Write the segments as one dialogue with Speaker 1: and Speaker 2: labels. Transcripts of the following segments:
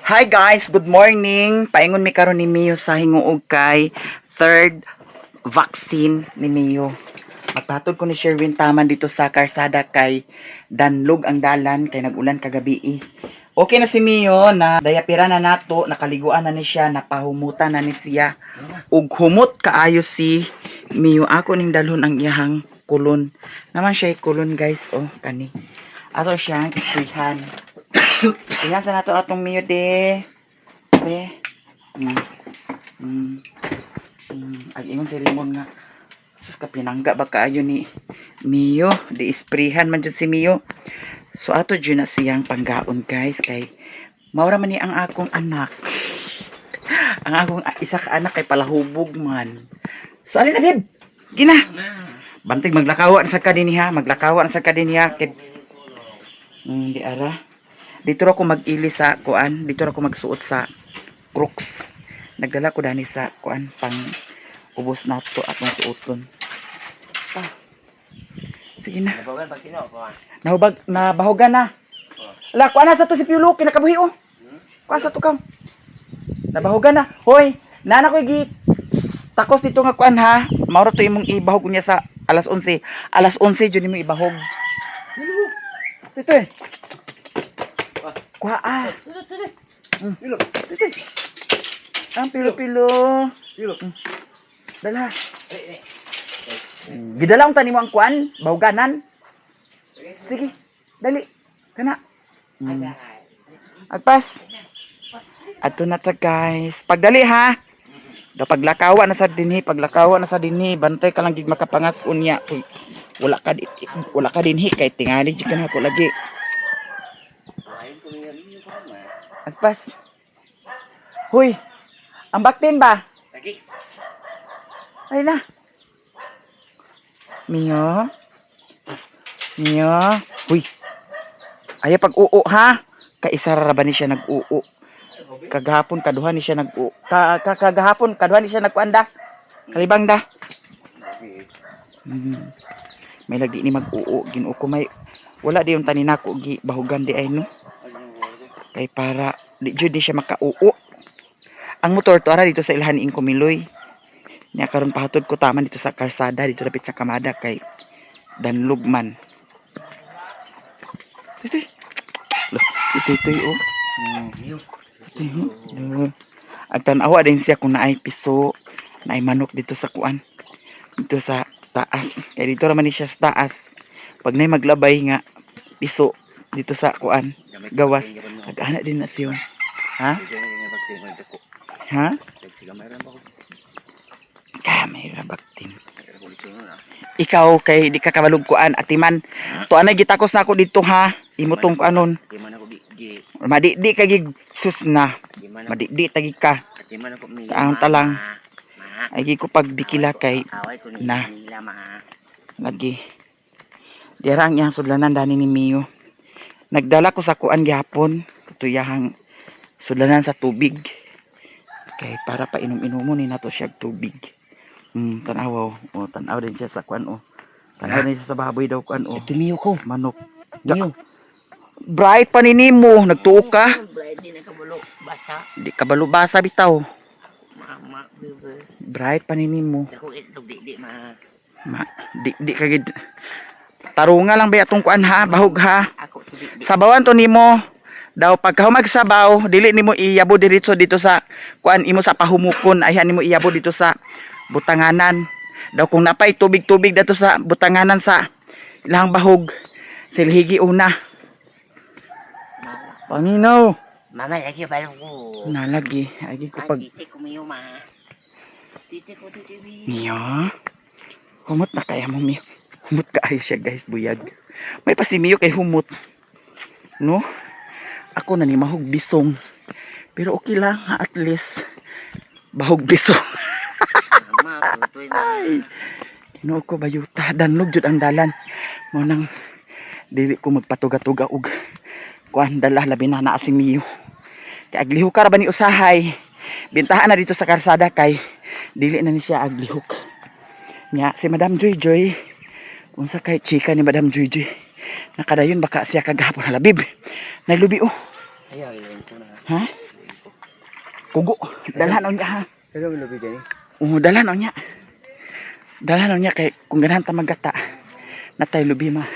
Speaker 1: Hi guys, good morning. Paingon mi karon ni Mio sa hinguog kay third vaccine ni Mio. Magpatod ko ni Sherwin taman dito sa karsada kay danlog ang dalan kay nagulan kagabi. Okay na si Mio na dayapira na nato, nakaliguan na ni siya, napahumutan na ni siya. Ug humot kaayo si Mio. Ako ning dalhon ang iyahang kulon. Naman siya kulon guys, oh kani. Ato siyang isprihan. Tingnan sa nato atong Mio de. Be. Ay ingon si Rimon nga. Sus ka pinangga ba kaayo ni Mio, di isprihan man jud si Mio. So ato jud na siyang panggaon guys kay maura man ni ang akong anak. Ang akong isa ka anak kay palahubog man. So alin na bib? Gina. Bantig maglakawan sa kadiniha, maglakawan sa kadiniha kay di ara. Dito ako mag-ili sa kuan, dito ako magsuot sa Crooks. Nagdala ko dani sa kuan pang ubos nato atong suoton. Ah. Sige na.
Speaker 2: Nabahogan pag kino ko.
Speaker 1: Nabahogan na. Ala, kuan na sa to si Piulo, kinakabuhi oh. Kuan sa to kam. Nabahogan na. Hoy, nana ko gi takos dito nga kuan ha. Mauro to imong ibahog niya sa alas 11. Alas 11 jud nimo ibahog. Dito eh. Kuha ah.
Speaker 2: Pilo.
Speaker 1: Dito. Ang pilo-pilo.
Speaker 2: Pilo.
Speaker 1: Dala. Gidala ang tanimo ang kuan, bahuganan. Sige, dali. Kana. Agpas. Ato na ta guys. Pagdali ha. Da paglakawan na sa dinhi, bantay ka lang gid makapangas unya. Uy, wala ka dinhi kay tingali jud kana ko lagi. Agpas. Huy. Ang baktin ba?
Speaker 2: Lagi.
Speaker 1: Ay na. Mio. Huy. Ay pag-uo ha. Kaisara ba ni siya nag-uo? Kagahapon kaduha ni siya nag-uo. Kagahapon kaduha ni siya nagkuanda. Kalibang da. May lagi ni mag-uo. Ginuo ko may wala di yung tanin ako gi bahugan di ay no. Kay para di jud di siya makauo. Ang motor to ara dito sa ilhan ing Kumiloy. Nya karon pahatod ko taman dito sa karsada dito lapit sa Kamada kay danlog man. Ito oh. At tanawa din siya kung naay piso, naay manok dito sa kuan. Dito sa taas. Kay dito raman ni siya sa taas. Pag nay maglabay nga piso dito sa kuan, gawas. Nag-ana din na siya. Ha? Ha? Kamera baktin. Ikaw kay di ka kabalog kuan atiman. To anay gitakos na ako dito ha. Imutong ko anon. Madidi ka gig sus na. Madidi tagi ka. Taang talang. Ay gi ko pagbikila kay na. Lagi. Dira ang iyang sudlanan dani ni Mio. Nagdala ko sa kuan gihapon. Tutuyahang sudlanan sa tubig. Kay para pa inom-inomon ni nato siya tubig. Tanaw oh, tanaw din siya sa kuan oh. Tanaw din siya sa baboy daw kuan oh.
Speaker 2: Ito Mio ko.
Speaker 1: Manok.
Speaker 2: Mio.
Speaker 1: Bright pa ni nimo, nagtuo ka.
Speaker 2: Bright din nakabalo basa.
Speaker 1: Di kabalo basa bitaw.
Speaker 2: Mama bibe.
Speaker 1: Bright pa ni nimo.
Speaker 2: Ako itlog di
Speaker 1: Di kagid. Tarunga lang ba atong kuan ha, bahog ha.
Speaker 2: Ako di.
Speaker 1: Sabawan to nimo. Daw pagka magsabaw, dili nimo iyabo diretso dito sa kuan imo sa pahumukon, ayhan nimo iyabo dito sa butanganan. Daw kung napay tubig-tubig dito sa butanganan sa ilang bahog, silhigi una. Panginaw.
Speaker 2: Mama lagi ba ko?
Speaker 1: Nalagi, agi ko pag
Speaker 2: Titi ko Mio ma. Titi ko
Speaker 1: Mio. Humot na kaya mo Mio. Humot ka ay siya guys, buyag. May pa si Mio kay humot. No? Ako na ni mahog bisong. Pero okay lang, at least bahog bisong.
Speaker 2: Mama, tutoy na.
Speaker 1: Tinuod ko bayuta, danlog jud ang dalan. Mo nang dili ko magpatuga-tuga og kuan dala labi na naa si Mio. Kay aglihok ka ra ba ni usahay. Bintahan na dito sa karsada kay dili na ni siya aglihok. Nya si Madam Joy Joy. Unsa kay chika ni Madam Joy Joy. Nakadayon baka siya kagahapon halabib. Naglubi oh.
Speaker 2: Ayaw, ilayin ko na.
Speaker 1: Ha? Kugo. Dalhan niya ha.
Speaker 2: Pero may lubi dyan
Speaker 1: Dalhan niya. Dalhan niya kay kung ganahan ta magata. Natay lubi ma.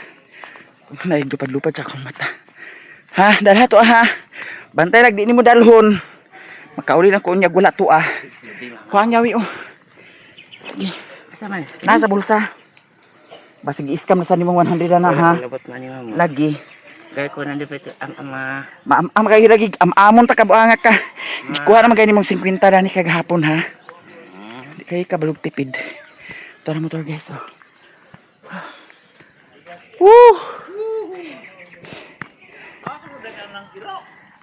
Speaker 1: Naigdupad-lupad sa akong mata. Ha, dalha to ha. Bantay lang di nimo dalhon. Makauli na ko unya gula to ah. Kuang yawi oh.
Speaker 2: Kasama.
Speaker 1: Nasa bulsa. Basig iskam na sa nimong 100 na ha.
Speaker 2: Labot man ni mama.
Speaker 1: Lagi.
Speaker 2: Gaya ko nandito pa ito ang ama.
Speaker 1: Maam kay lagi amon ta kabuanga ka. Gikuha naman kay nimong 50 ra ni kagahapon ha. Di kay kabalog tipid. Tara motor guys oh. Woo!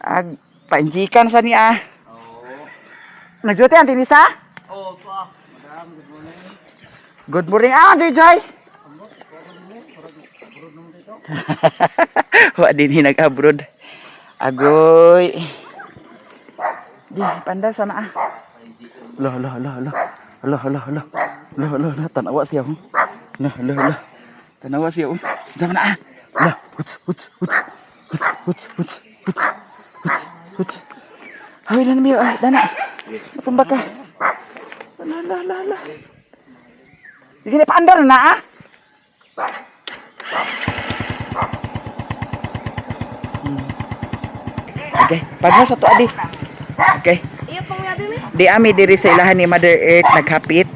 Speaker 1: Ag painjikan sa niya. Nagjote ang tinisa?
Speaker 2: Oh, to ah. Madam, good morning.
Speaker 1: Good morning. Joy. Wa din hinag-abroad. Agoy. Di panda sana ah. Loh. Tanawa siya oh. Loh. Tanawa siya oh. Zaman na ah. Loh. Huts. Hawi lang miyo ah. Dana. Matumba ka. La. Sige na paandar na ah. Okay, pagno sa to adi. Okay.
Speaker 3: Iyo pang yabi mi.
Speaker 1: Di ami diri sa ilahan ni Mother Earth naghapit.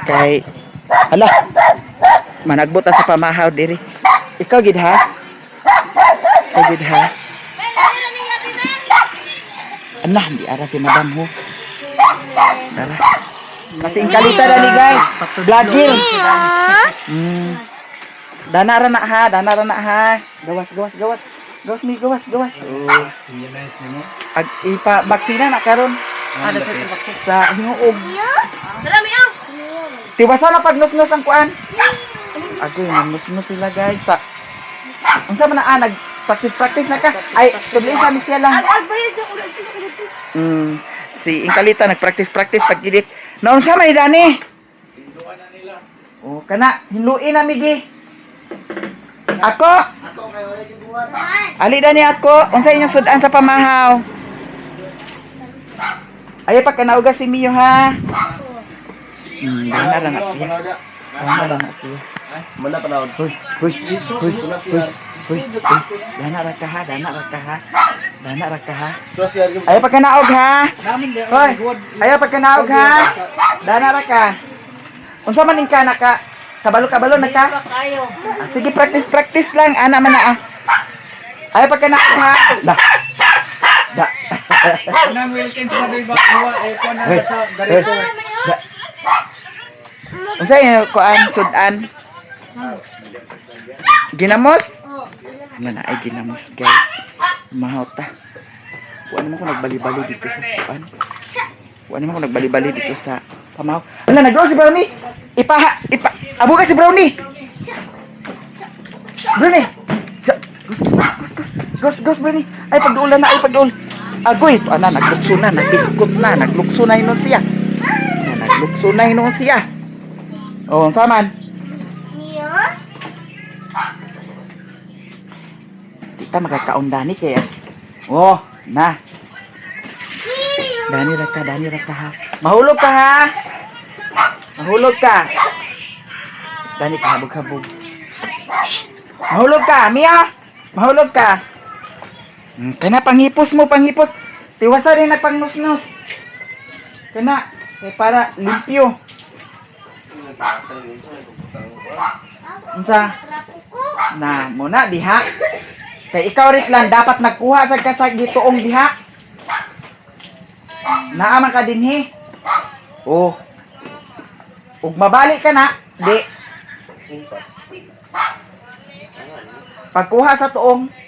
Speaker 1: Kay hala. Managbot sa pamahaw diri. Ikaw gid ha? Anah, di ara si Madam ho. Tara. Kasing kalita na ni guys. Vlogger. Dana ra na ha. Gawas. Gawas. Oh,
Speaker 2: nice mo.
Speaker 1: ag ipa baksina na karon
Speaker 2: Ano to yung bakit?
Speaker 1: sa hinuog.
Speaker 3: Dami ang.
Speaker 1: Tiwasa na pag nus ang kuan. Agoy, nus sila guys. Sa unsa man na nag practice na ka. Ay, tubli sa siya lang.
Speaker 3: Agbayad sa ulit.
Speaker 1: Si Inkalita nag-practice pag edit. Naon sa may dani? Hinluan na nila. Oh, kana hinluin na migi. Ako. Ali dani ako. Unsa inyong sudan sa pamahaw? Ay pa kanauga si Mio ha. Dana na siya. Dana na siya.
Speaker 2: Mana panahon?
Speaker 1: Hoy. Dana ra ka ha. Ayaw pagkanaog ha. Hoy. Ayaw pagkanaog ha. Dana ra ka. Unsa man ning ka naka kabalo na ka? Sige practice lang ana man na ah. Ayaw pagkanaog ha. Da.
Speaker 4: Nang Wilkins na doy ba ko na sa ganito.
Speaker 1: Unsa yung kuan sudan? Ginamos? Mana ay ginamos guys. Mahal ta. Wa naman ko nagbali-bali dito sa kuan. Pamaw. Ala naglaw si Brownie. Abo ka si Brownie. Brownie. Gus Brownie. Ay pagduol na pagduol. Agoy, ana naglukso na, nabiskot na, naglukso na hinon siya. Oh, saman.
Speaker 3: Mio?
Speaker 1: Kita magkakaon dani kaya. Oh, na. Dani raka ha. Mahulog ka ha. Dani ka habog. Mahulog ka, Mia. Mahulog ka. Kana panghipos. Tiwasa rin nagpangnus-nus. Kana, para limpyo. Unsa? Na, muna diha. Kay ikaw rin lang dapat nagkuha sa kasag gitoong diha. Naaman ka dinhi. Oh. Ug mabalik ka na, di. Pagkuha sa tuong.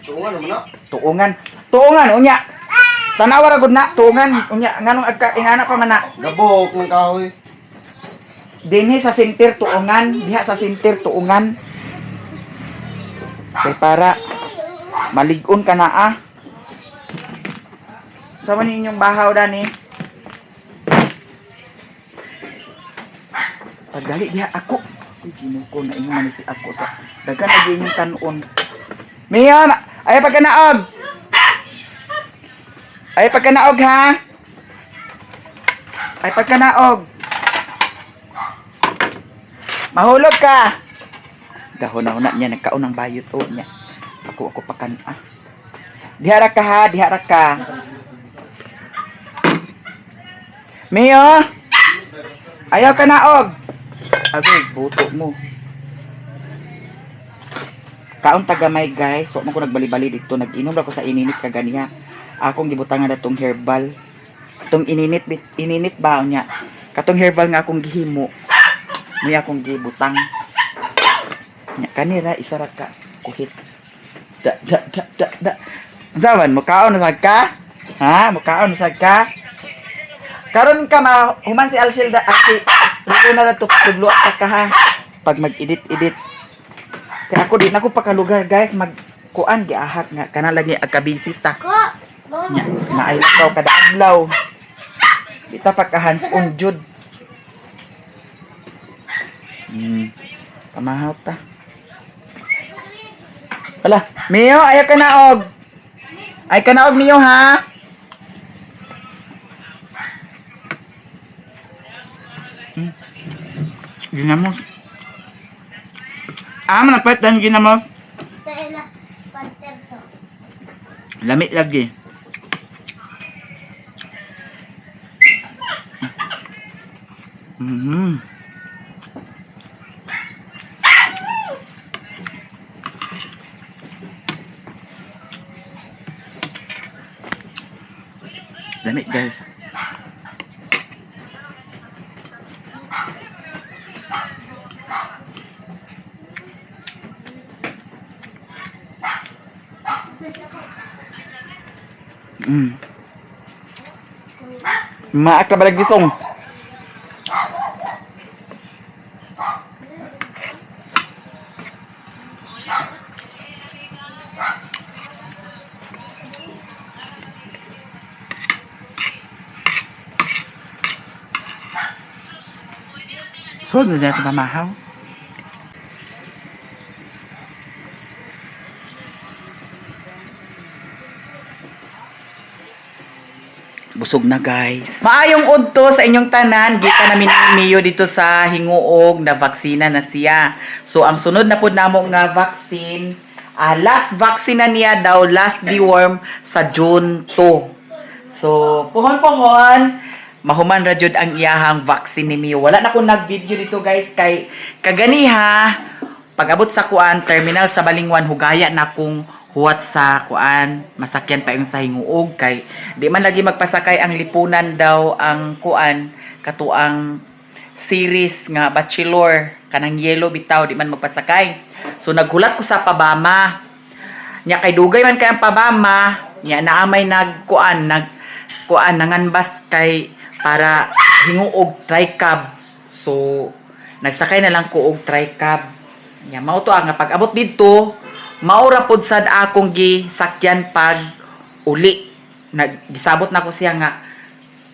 Speaker 1: Tuongan unya. Tanawa ra gud na tuongan unya nganong ingana pa man na.
Speaker 4: Gabok ng kahoy.
Speaker 1: Dinhi sa sintir tuongan, diha sa sintir tuongan. Kay para malig-on ka na ah. Sa man inyong bahaw dani. Pagdali diha ako. Ginuko na ingon man si ako sa daghan na inyong kanon. Mia, ay pagkanaog. Ay, pagkanaog ha. Ay, pagkanaog. Mahulog ka. Dahon-dahon niya, nagkaon ng bayot o niya. Ako pakan. Ah. Dihara ka ha, dihara ka. Mio? Ayaw ka naog. Agay, buto mo. Kaon tagamay guys. So, mo ko nagbali-bali dito. Nag-inom ako sa ininit kaganiya. Akong gibutangan na itong herbal. Itong ininit ba niya. Katong herbal nga akong gihimo. May akong gibutang. Kanira, isara ka. Kuhit. Da. Zaman, mukaon na ka? Ha? Mukaon na ka? Karon ka human si Alcilda si Rulo na tugluat ka ha pag mag-edit. Kaya ako din ako pakalugar guys magkuan giahak nga kana lagi agkabisita. Nya naaylaw kada adlaw. Kita pa ka hands on jud. Pamahaw ta. Wala, Mio, ayaw ka naog. Ay ka naog Mio ha. Ginamos. Manapit dan ginamos.
Speaker 3: Taela, panterso.
Speaker 1: Lamit lagi. Lamit guys. Maak na balag gisong. So, hindi natin mamahaw. Busog na guys. Maayong udto sa inyong tanan. Gika namin ni Mio dito sa hinguog na vaksina na siya. So ang sunod na pud namo nga vaccine, last vaccine na niya daw last deworm sa June 2. So pohon-pohon mahuman ra jud ang iyahang vaccine ni Mio. Wala na ko nag-video dito guys kay kaganiha pag-abot sa kuan terminal sa Balingwan hugaya na kung huwat sa kuan masakyan pa yung sa hinguog kay di man lagi magpasakay ang lipunan daw ang kuan katuang series nga bachelor kanang yellow bitaw di man magpasakay. So naghulat ko sa pabama nya kay dugay man kay ang pabama nya naamay nagkuan nanganbas kay para hinguog tricab. So nagsakay na lang ko og tricab nya mao to nga pag-abot didto maura pod sad akong gisakyan pag uli. Nagisabot na ko siya nga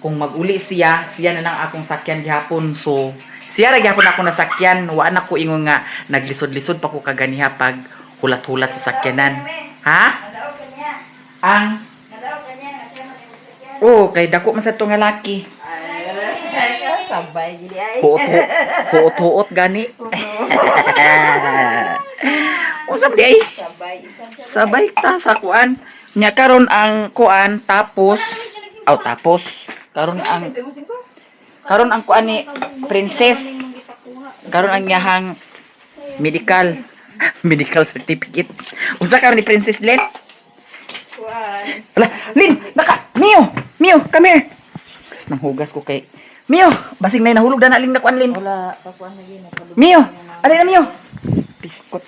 Speaker 1: kung mag-uli siya na lang akong sakyan gihapon. So siya ra gihapon ako nasakyan, wa na ko ingon nga naglisod-lisod pa ko kaganiha pag hulat-hulat sa sakyanan. Ha? Ang oh, kay dako man sa to nga laki.
Speaker 3: Sabay gini ay.
Speaker 1: Huot-huot gani. Usap di ay. Sabay ta sa kuan. Nya karon ang kuan tapos karon ang kuan ni princess. Karon ang iyahang medical certificate. Unsa karon ni Princess Len? Wala, Lin, Mio, come here. Nang hugas ko kay Mio, basing nay nahulog na ling na kuan Lin.
Speaker 3: Wala, pakuan lagi na palug.
Speaker 1: Mio, ali na Mio. Biskot.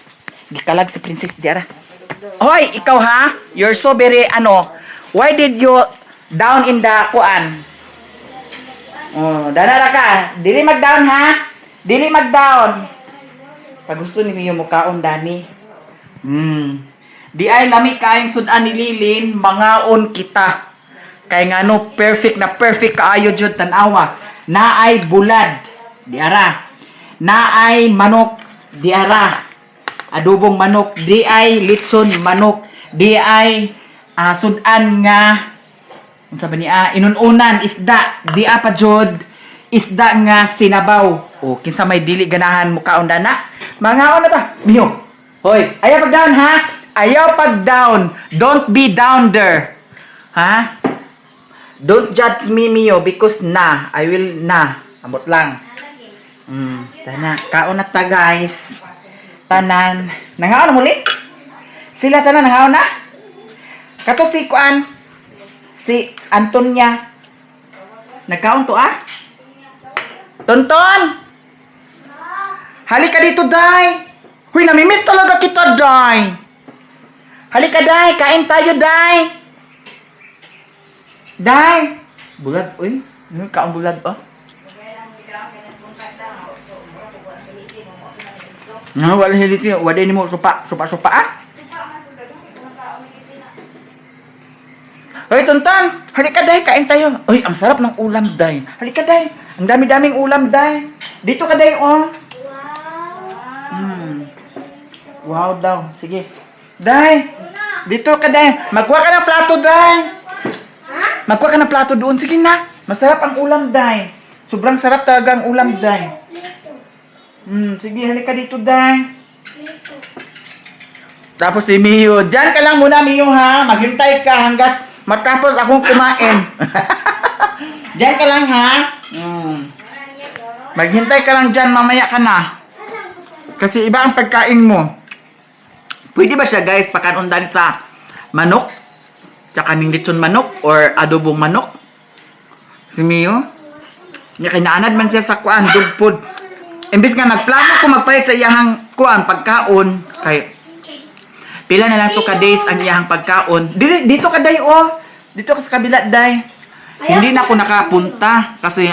Speaker 1: Gikalag si Princess Diara. Hoy, ikaw ha? You're so very why did you down in the kuan? Oh, danara ka. Dili mag-down ha? Dili mag-down. Pag gusto ni Mio mukaon dani. Di ay lami kaayong sudan ni Lilin, mangaon kita. Kay ngano perfect kaayo jud tan-awa. Naay bulad, diara. Naay manok, diara. Adobong manok, di ay litson manok, di ay sudan nga Unsa ba niya? Inununan isda, di pa jud isda nga sinabaw. O kinsa may dili ganahan mo kaon dana? Mangaon na ta. Miyo. Hoy, ayaw pag down ha. Ayaw pag down. Don't be down there. Ha? Don't judge me, Mio, because I will Amot lang. Tana. Kaon na ta, guys. Tanan. Nangaon na muli? Sila tanan, nangaon na? Kato si Kuan. Si Antonia. Nagkaon to, ah? Tonton! Halika dito, Day! Huy, namimiss talaga kita, Day! Halika, Day! Kain tayo, Day! Day! Bulag, uy. Kaon bulag, oh. Wala hiliti. Waday ni mo supa, ah? Hoy, Tonton! Halika, Day! Kain tayo! Uy, ang sarap ng ulam, Day! Halika, Day! Ang dami-daming ulam, Day! Dito ka, Day, oh! Wow daw. Sige. Day! Dito ka, Day! Magkuha ka ng plato, Day! Magkuha ka ng plato doon. Sige na! Masarap ang ulam, Day! Sobrang sarap talaga ang ulam, Day! Sige, halika dito, Day! Tapos si Mio. Diyan ka lang muna, Mio, ha? Maghintay ka hanggat matapos akong kumain. Diyan ka lang, ha? Maghintay ka lang dyan, mamaya ka na. Kasi iba ang pagkain mo. Pwede ba siya, guys, pakanundan sa manok? Tsaka ningitson manok or adobong manok? Si Mio? Niya kinaanad man siya sa kuan, dugpod. Imbis nga nagplano ko magpalit sa iyahang kuan, pagkaon. Kay pila na lang to ka days ang iyahang pagkaon. Dito ka, Day, oh. Dito ka sa kabila, Day. Hindi na ako nakapunta kasi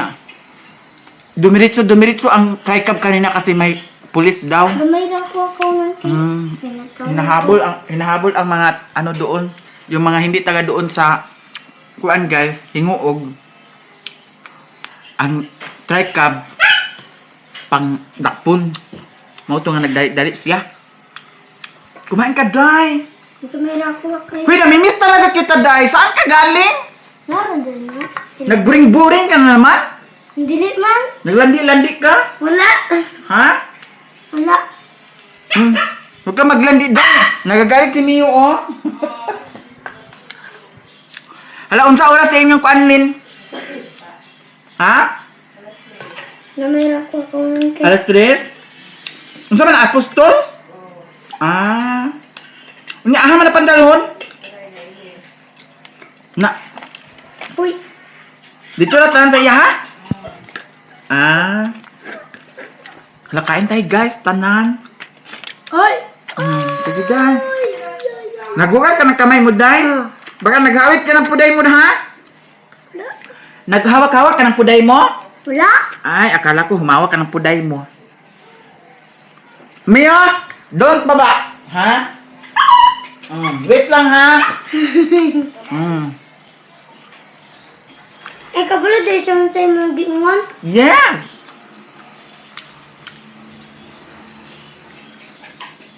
Speaker 1: dumiritso ang tricab kanina kasi may pulis daw.
Speaker 3: Gamay daw ko ako ng
Speaker 1: Hinahabol ang mga ano doon, yung mga hindi taga doon sa kuan, guys, hinguog. Ang tricab pang dakpon. Mao to nga nagdali siya. Kumain ka, Day.
Speaker 3: Gamay daw ko kay.
Speaker 1: Hoy, namimiss talaga kita, Day. Saan ka galing?
Speaker 3: Naroon din mo.
Speaker 1: Nagburing-buring ka na naman?
Speaker 3: Hindi man.
Speaker 1: Naglandi-landi ka?
Speaker 3: Wala.
Speaker 1: Ha?
Speaker 3: Wala.
Speaker 1: Huwag ka maglandi doon. Nagagalit si Mio, oh. Hala, unsa oras sa inyong kuanlin? Ha?
Speaker 3: Gamay daw ko ako ng kay.
Speaker 1: Alas 3? Unsa man apostol? Ah. Unya aha man na pandalhon? Na,
Speaker 3: Uy.
Speaker 1: dito na tanan sa iya, ha? Ah. Hala, kain tayo, guys, tanan.
Speaker 3: Hoy.
Speaker 1: Sige, Day. Nagugat ka ng kamay mo, Day. Baka naghawit ka ng puday mo, ha? Naghawak-hawak ka ng puday mo?
Speaker 3: Wala.
Speaker 1: Ay, akala ko humawak ka ng puday mo. Mia, don't baba. Ha? Wait lang, ha?
Speaker 3: Eh, kabalo dahil siya sa imong giingon.
Speaker 1: Yes!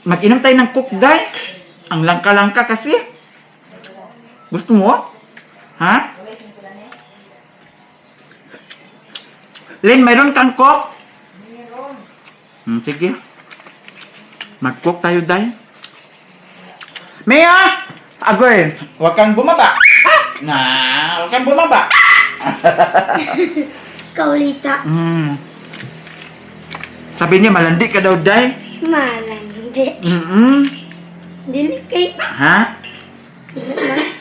Speaker 1: Mag-inom tayo ng coke, Day. Ang langka-langka kasi. Gusto mo? Ha? Len, mayroon kang coke? Sige. Mag-coke tayo, Day. Mia! Agoy, huwag kang bumaba. Huwag kang bumaba.
Speaker 3: Kaulita.
Speaker 1: Sabi niya, malandi ka daw, Day.
Speaker 3: Malang hindi. Dili kay.
Speaker 1: Ha?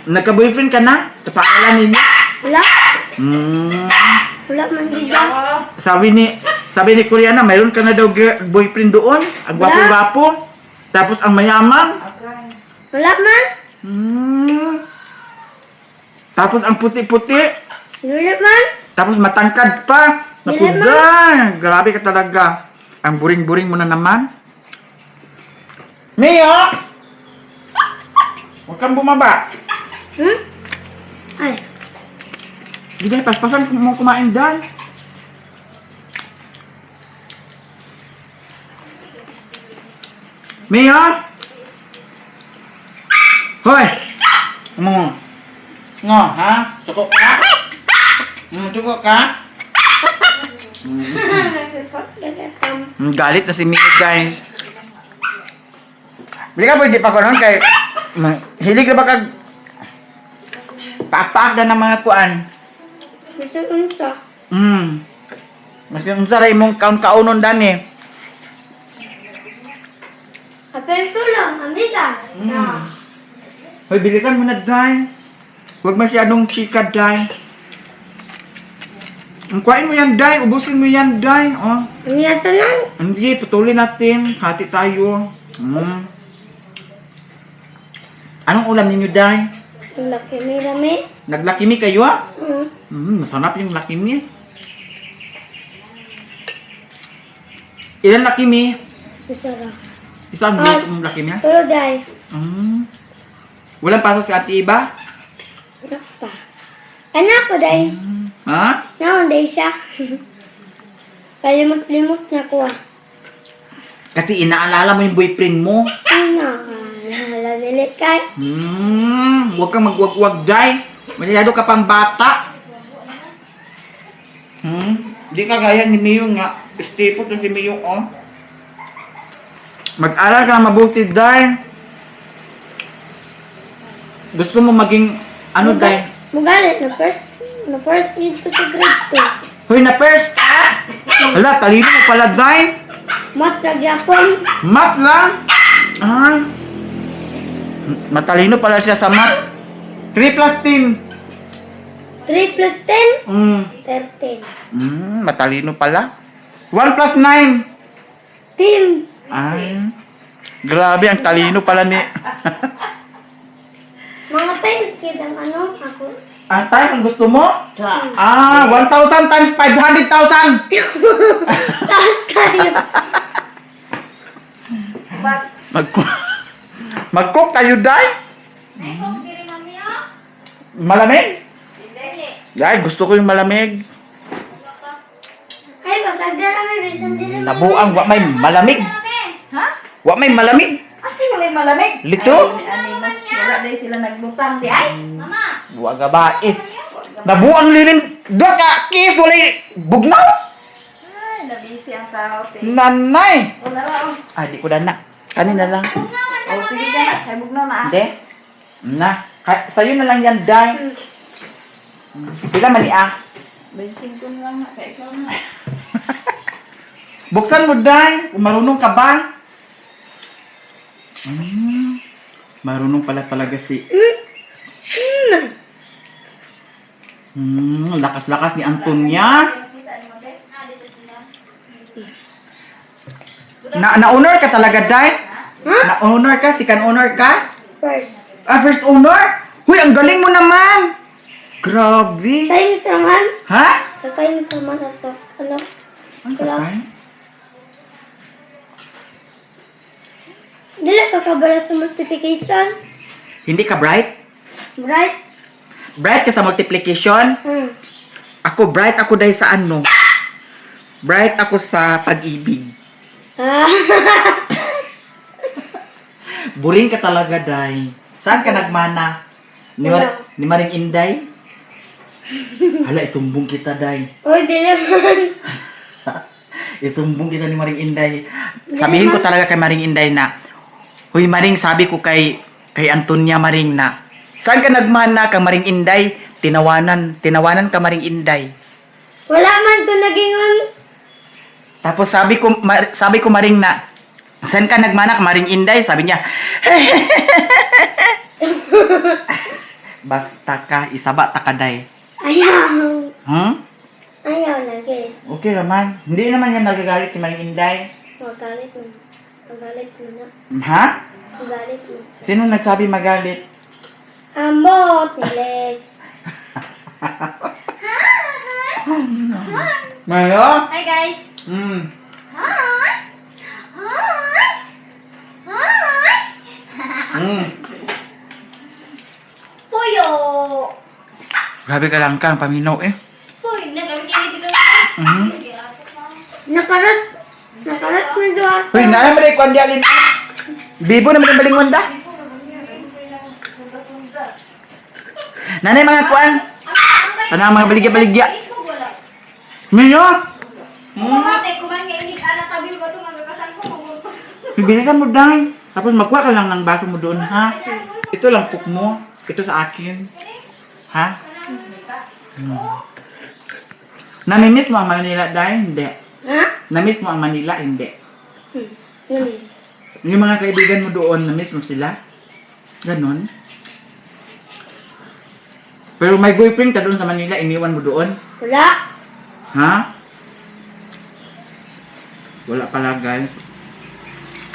Speaker 1: Nagka-boyfriend ka na? Sa pangalan ninyo?
Speaker 3: Wala. Wala man gida.
Speaker 1: Sabi ni Koreana, mayroon ka na daw boyfriend doon. Ang gwapo-gwapo. Tapos ang mayaman.
Speaker 3: Wala man.
Speaker 1: Tapos ang puti-puti.
Speaker 3: Wala man.
Speaker 1: Tapos matangkad pa. Nakuday. Grabe ka talaga. Ang buring-buring mo na naman. Mia! Huwag kang bumaba.
Speaker 3: Ay.
Speaker 1: Hindi, paspasan mo kumain dyan. Mia! Hoy! Ngo, ha? Suko ka? Suko ka? Galit na si Mio, guys. Hindi ka pwede pa ko nun kay hilig na ba kag papagda ng mga kuan.
Speaker 3: Gusto unsa.
Speaker 1: Mas yung saray mong kaun-kaunon dani.
Speaker 3: Apeso lang, amigas. Na.
Speaker 1: Hoy, bilisan mo na, Day. Huwag masyadong chika, Day. Kuhain mo yan, Day. Ubusin mo yan, Day. Oh.
Speaker 3: Ang yato lang.
Speaker 1: Hindi, putulin natin. Hati tayo. Anong ulam ninyo, Day?
Speaker 3: Ang laki may rami.
Speaker 1: Naglakimi kayo, ah?
Speaker 3: Mm.
Speaker 1: Masarap yung lakimi. Ilan lakimi?
Speaker 3: Masarap.
Speaker 1: Isang luto mong lakimi, ah?
Speaker 3: Pero dahil.
Speaker 1: Walang pasok sa ati iba?
Speaker 3: Anak pa. Anak ko dahil.
Speaker 1: Ha?
Speaker 3: Naon dahil siya. Kalimot-limot na ko ah.
Speaker 1: Kasi inaalala mo yung boyfriend mo.
Speaker 3: Ay nakalala kay.
Speaker 1: Huwag kang magwag-wag, Day. Masyado ka pang bata. Di ka gaya ni Mio nga. Stipot na si Mio, oh. Mag-aral ka na mabuti, Day. Gusto mo maging, ano, Day?
Speaker 3: Mugalit na first grade ko sa grade
Speaker 1: Hoy, na first! Hala, talino mo pala, Day.
Speaker 3: 2. Mat na Japon.
Speaker 1: Math lang. Ay. Matalino pala siya sa math. 3 plus 10.
Speaker 3: 3 plus 10. 13.
Speaker 1: Matalino pala. 1 plus 9.
Speaker 3: 10.
Speaker 1: Ay. Grabe, ang talino pala ni...
Speaker 3: Mga times kid ang ano ako.
Speaker 1: Ang time, ang gusto mo? 1,000 times 500,000.
Speaker 3: Taas kayo.
Speaker 1: Mag-cook tayo, Day. Malamig? Day, gusto ko yung malamig.
Speaker 3: Ay, basag na namin. Bisan din naman.
Speaker 1: Nabuang, wa may malamig.
Speaker 5: Ha?
Speaker 1: Wa may malamig.
Speaker 5: Kasi wala yung malamig.
Speaker 1: Lito?
Speaker 5: Ay, mas wala dahil sila naglutang di ay. Mama.
Speaker 1: Wa ga ba eh. Nabuang lilin. Doon ka, kiss, walay bugnaw.
Speaker 5: Ay, nabisi ang tao. Te.
Speaker 1: Nanay.
Speaker 5: Wala raw.
Speaker 1: Di ko na. Kanina lang.
Speaker 5: O, sige ka na. Kay Bugnaw na.
Speaker 1: Hindi. Sa'yo na lang yan, Day. Pila man ah.
Speaker 5: Benching ko na lang. Kaya ikaw na.
Speaker 1: Buksan mo, Day. Kung marunong ka ba? Marunong pala talaga si... Lakas-lakas ni Antonia. Na-honor ka talaga, Day? Na-honor ka? Second honor ka?
Speaker 3: First.
Speaker 1: First honor? Huy, ang galing mo naman! Grabe!
Speaker 3: Times naman.
Speaker 1: Ha?
Speaker 3: Sa times naman at sa ano.
Speaker 1: Ang kapal?
Speaker 3: Dili ka kabala sa multiplication.
Speaker 1: Hindi ka bright?
Speaker 3: Right?
Speaker 1: Bright ka sa multiplication? Ako bright ako dahil sa ano? Bright ako sa pag-ibig. Buring ka talaga, Day. Saan ka nagmana? Ni Maring Inday? Hala, isumbong kita, Day.
Speaker 3: Oy, di naman.
Speaker 1: Isumbong kita ni Maring Inday. Sabihin ko talaga kay Maring Inday na, huy, Maring, sabi ko kay Antonia Maring na, saan ka nagmana kang Maring Inday? Tinawanan ka Maring Inday.
Speaker 3: Wala man ko nagingon.
Speaker 1: Tapos sabi ko Maring na, saan ka nagmana kang Maring Inday? Sabi niya, basta ka, isaba ta ka, Day.
Speaker 3: Ayaw. Ayaw lagi.
Speaker 1: Okay naman. Hindi naman yan nagagalit si Maring Inday.
Speaker 3: Magalit mo. Magalit mo na.
Speaker 1: Ha?
Speaker 3: Magalit mo.
Speaker 1: Sino nagsabi magalit?
Speaker 3: Ambot, Niles.
Speaker 1: Mayo?
Speaker 5: Hi guys.
Speaker 3: Hi.
Speaker 5: Puyo.
Speaker 1: Grabe ka lang kang paminaw eh.
Speaker 5: Puyo. Nagkakini dito.
Speaker 3: Nakarat mo doon.
Speaker 1: Uy, naalam mo na ikuan di alin. Bibo naman yung balingwan da. Nanay mga kuan. Kanang mga baligya-baligya. Mio.
Speaker 3: Kumate, kumain nga ini ana tabi ko to magkasan ko magulto.
Speaker 1: Bilisan mo dai. Tapos magkuha ka lang ng baso mo doon, ha? Ito lang cook mo. Ito sa akin. Ha? Namimiss mo ang Manila, dai? Hindi.
Speaker 3: Ha?
Speaker 1: Namiss mo ang Manila? Hindi.
Speaker 3: Yun.
Speaker 1: Yung mga kaibigan mo doon, namiss mo sila? Ganon. Pero may boyfriend ka doon sa Manila, iniwan mo doon?
Speaker 3: Wala.
Speaker 1: Ha? Wala pala, guys.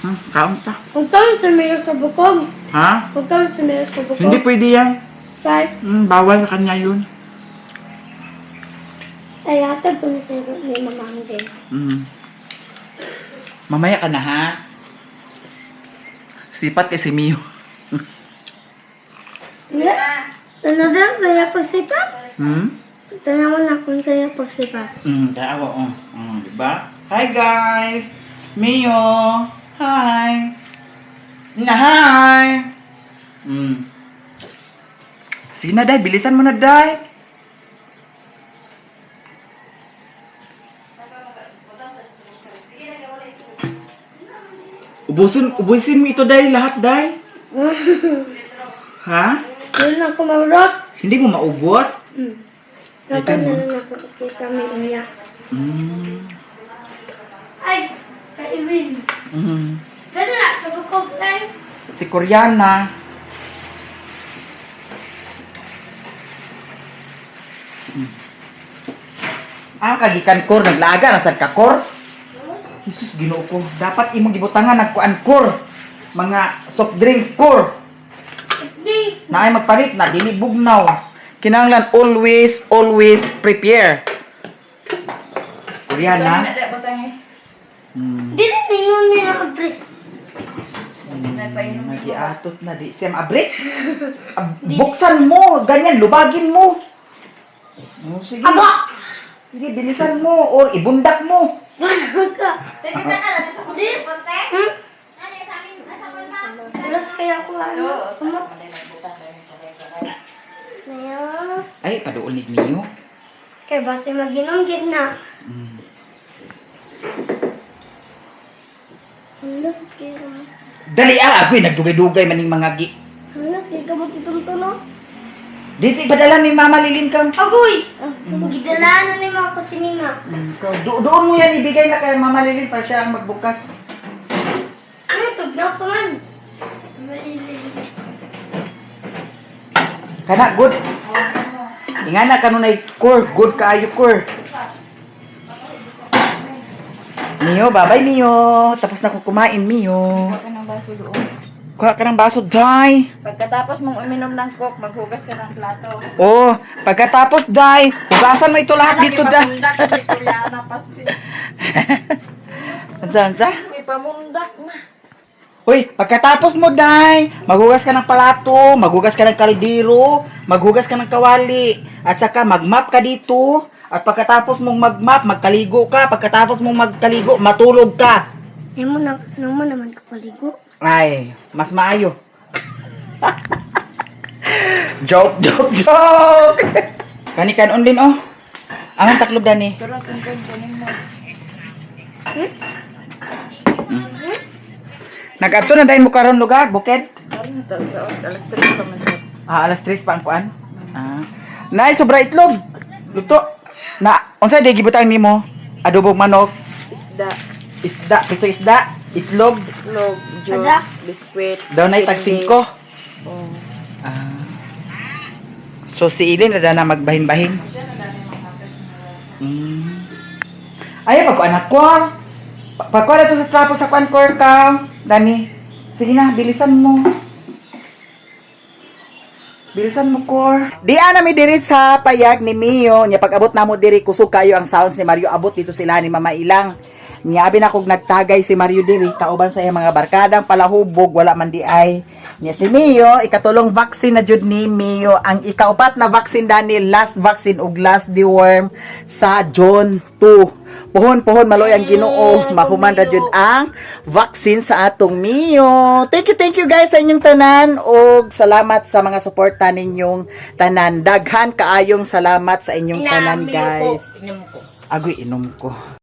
Speaker 1: Kaon ta.
Speaker 3: Huwag kang sumayo sa bukog.
Speaker 1: Ha?
Speaker 3: Huwag kang sumayo sa bukog.
Speaker 1: Hindi pwede yan.
Speaker 3: Kahit
Speaker 1: Bawal sa kanya yun.
Speaker 3: ay atag ko na sa may mamang din.
Speaker 1: Mamaya ka na, ha? Sipat kay si Mio.
Speaker 3: Tanawin saya pagsipat. Tanawin akong saya pagsipat.
Speaker 1: Tawa, diba? Hi, guys! Mio! Hi! Hi! Sige na, Day. Bilisan mo na, Day. Ubusin mo ito, Day. Lahat, Day. Ha?
Speaker 3: Yun ako maurot.
Speaker 1: Hindi mo maubos?
Speaker 3: Dapat na lang ako kami umiyak. Ay, kaibig. Gano'n na, sa bukog tayo.
Speaker 1: Si Koreana. Kagikan kor, naglaga, nasad ka kor? Jesus, ginoo ko. Dapat imong gibutangan, nagkuan kor. Mga soft drinks kor.
Speaker 3: Dings.
Speaker 1: Na ay magpalit na, dili bugnaw. Kinahanglan always prepare. Koreana.
Speaker 3: Di na ningon nila mag-break.
Speaker 1: Nagiatot na di siya ma-break. Buksan mo, ganyan, lubagin mo. Sige.
Speaker 3: Aba!
Speaker 1: Sige, bilisan mo or ibundak mo.
Speaker 3: Parang ka.
Speaker 5: Teka ka na sa
Speaker 3: Di.
Speaker 5: konte.
Speaker 3: Terus kaya ko ano. Sumot. Ngayon.
Speaker 1: Ay, paduol ni Mio.
Speaker 3: Kaya basta mag-inom na. Halos kaya.
Speaker 1: Dali agoy nagdugay-dugay maning mga gi.
Speaker 3: Halos kaya ka magtutulong.
Speaker 1: Dito padala ni Mama Lilin kang.
Speaker 3: Agoy! Gidalaan na ni mga kusininga.
Speaker 1: Doon mo yan ibigay na kay Mama Lilin para siya ang magbukas.
Speaker 3: Ano, tugnaw pa man.
Speaker 1: Kana good. Ingana kanunay core, good kaayo core. Mio, bye Mio. Tapos na ko kumain, Mio.
Speaker 5: Kuha ka ng baso doon.
Speaker 1: Kuha ka ng baso, Day.
Speaker 5: Pagkatapos mong uminom ng coke, maghugas ka ng plato.
Speaker 1: Oh, pagkatapos, Day, hugasan mo ito lahat dito, Day.
Speaker 5: Pamundak, hindi ko yan na pasti.
Speaker 1: Ansa?
Speaker 5: Hindi pamundak na.
Speaker 1: Uy, pagkatapos mo, Day, maghugas ka ng palato, maghugas ka ng kaldero, maghugas ka ng kawali, at saka magmap ka dito. At pagkatapos mong magmap, magkaligo ka. Pagkatapos mong magkaligo, matulog ka.
Speaker 3: Namo naman kapaligo.
Speaker 1: Ay, mas maayo. Joke. Kani-kanon din, oh. Anong taklob, Dani?
Speaker 5: Pero kung kanin mo.
Speaker 1: Nag-adto na dahil mo karon lugar, bukid?
Speaker 5: Ano talaga? Alas 3 pa man sa.
Speaker 1: Alas 3 pa ang kuan. Nay, sobra itlog. Luto. Na, unsay day gibutang nimo? Adobong manok,
Speaker 5: Isda,
Speaker 1: pito isda, itlog,
Speaker 5: log, juice,
Speaker 3: Ada.
Speaker 5: biskwit.
Speaker 1: daw nay tag 5.
Speaker 5: Oh.
Speaker 1: So si Ilin na magbahin-bahin. Ay, pagkuan ako. Pagkuan na to sa trapo sa kuan kor ka. Dani, sige na, bilisan mo. Bilisan mo, Kor. Di mi diri sa payag ni Mio. Nya pag-abot na mo diri, kusog kayo ang sounds ni Mario. Abot dito sila ni Mama Ilang. Nya abi na kog nagtagay si Mario diri. Kauban sa iyang mga barkadang palahubog. Wala man di ay. Nya si Mio, ikatulong vaccine na jud ni Mio. Ang ikaupat na vaccine dani, last vaccine ug last deworm sa June 2. Puhon maloy ang Ginoo, mahuman ra jud ang vaccine sa atong Mio. Thank you guys sa inyong tanan og salamat sa mga suporta ninyong tanan. Daghan kaayong salamat sa inyong tanan guys. Agoy inom ko.